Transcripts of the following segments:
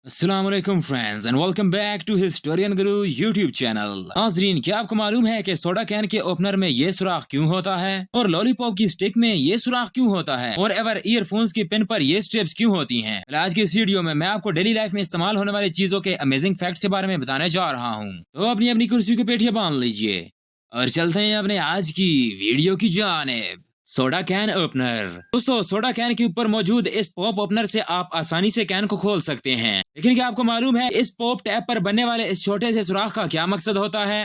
अस्सलाम वालेकुम friends and welcome back to historian Guru YouTube channel. नाजरीन, क्या आपको मालूम है कि सोडा कैन के ओपनर में ये सुराख क्यों होता है और लॉलीपॉप की स्टिक में ये सुराख क्यों होता है और एवर ईयरफोन्स की पिन पर ये स्ट्रिप्स क्यों होती हैं? आज की इस वीडियो में मैं आपको डेली लाइफ में इस्तेमाल होने वाली चीजों के अमेजिंग फैक्ट्स के बारे में बताने जा रहा हूँ। तो अपनी अपनी कुर्सी को पेटियां बांध लीजिए और चलते हैं अपने आज की वीडियो की जानिब। Soda can opener. दोस्तों, सोडा कैन के ऊपर मौजूद इस पॉप ओपनर से आप आसानी से कैन को खोल सकते हैं, लेकिन क्या आपको मालूम है इस पॉप टैप पर बनने वाले इस छोटे से सुराख का क्या मकसद होता है?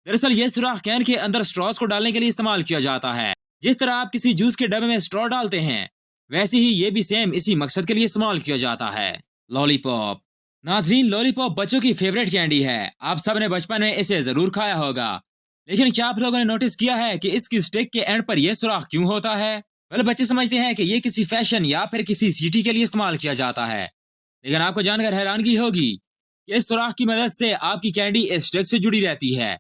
दरअसल ये सुराख कैन के अंदर स्ट्रॉस को डालने के लिए इस्तेमाल किया जाता है। जिस तरह आप किसी जूस के डब्बे में स्ट्रॉ डालते हैं, वैसे ही ये भी सेम इसी मकसद के लिए इस्तेमाल किया जाता है। लॉलीपॉप। नाजरीन, लॉलीपॉप बच्चों की फेवरेट कैंडी है। आप सब ने बचपन में इसे जरूर खाया होगा, लेकिन क्या आप लोगों ने नोटिस किया है कि इसकी स्टिक के एंड पर यह सुराख क्यों होता है? पहले बच्चे समझते हैं कि ये किसी फैशन या फिर किसी सीटी के लिए इस्तेमाल किया जाता है, लेकिन आपको जानकर हैरानगी होगी कि इस सुराख की मदद से आपकी कैंडी इस स्टिक से जुड़ी रहती है,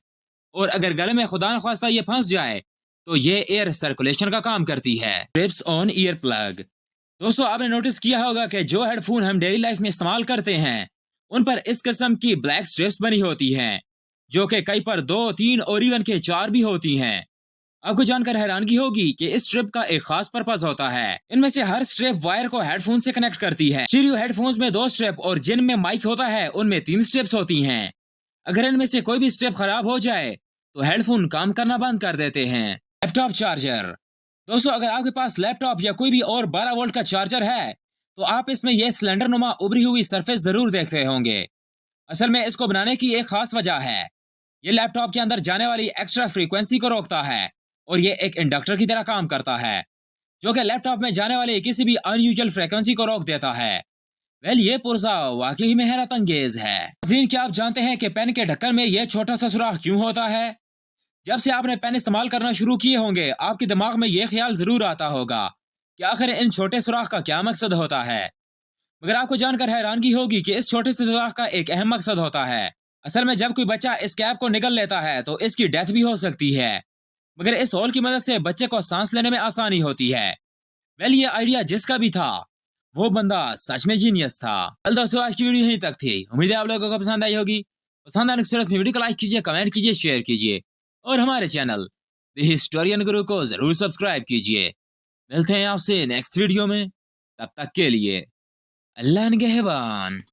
और अगर गले में खुदा न खास्ता ये फंस जाए तो ये एयर सर्कुलेशन का काम करती है। Strips on ear plug. दोस्तों, आपने नोटिस किया होगा कि जो हेडफोन हम डेली लाइफ में इस्तेमाल करते हैं उन पर इस किस्म की ब्लैक स्ट्रिप्स बनी होती हैं, जो कि कई पर 2, 3 और इवन के 4 भी होती हैं। आपको जानकर हैरानगी होगी कि इस स्ट्रिप का एक खास पर्पस होता है। इनमें से हर स्ट्रिप वायर को हेडफोन से कनेक्ट करती है। स्टीरियो हेडफोन्स में 2 स्ट्रिप और जिनमें माइक होता है उनमें 3 स्ट्रिप्स होती हैं। अगर इनमें से कोई भी स्ट्रिप खराब हो जाए तो हेडफोन काम करना बंद कर देते हैं। Laptop charger. दोस्तों, अगर आपके पास लैपटॉप या कोई भी और 12 वोल्ट का चार्जर है तो आप इसमें यह सिलेंडर नुमा उभरी हुई सरफेस जरूर देखते होंगे। असल में इसको बनाने की एक खास वजह है। ये लैपटॉप के अंदर जाने वाली एक्स्ट्रा फ्रीक्वेंसी को रोकता है और ये एक इंडक्टर की तरह काम करता है, जो कि लैपटॉप में जाने वाली किसी भी अनयूजुअल फ्रीक्वेंसी को रोक देता है। वेल, ये पुर्जा वाकई में हैरत अंगेज है। नाज़रीन, क्या आप जानते हैं कि पेन के ढक्कन में यह छोटा सा सुराख क्यों होता है? जब से आपने पेन इस्तेमाल करना शुरू किए होंगे, आपके दिमाग में यह ख्याल जरूर आता होगा कि आखिर इन छोटे सुराख का क्या मकसद होता है। मगर आपको जानकर हैरानगी होगी कि इस छोटे से सुराख का एक अहम मकसद होता है। असल में जब कोई बच्चा इस कैप को निगल लेता है तो इसकी डेथ भी हो सकती है, मगर इस होल की मदद से बच्चे को सांस लेने में आसानी होती है। वेल, ये आइडिया जिसका भी था वो बंदा सच में जीनियस था। कल दोस्तों, आज की वीडियो यहीं तक थी। उम्मीद है आप लोगों को पसंद आई होगी। पसंद आने की सूरत में वीडियो को लाइक कीजिए, कमेंट कीजिए, शेयर कीजिए और हमारे चैनल द हिस्टोरियन गुरु को जरूर सब्सक्राइब कीजिए। मिलते हैं आपसे नेक्स्ट वीडियो में, तब तक के लिए अल्लाह निगहबान।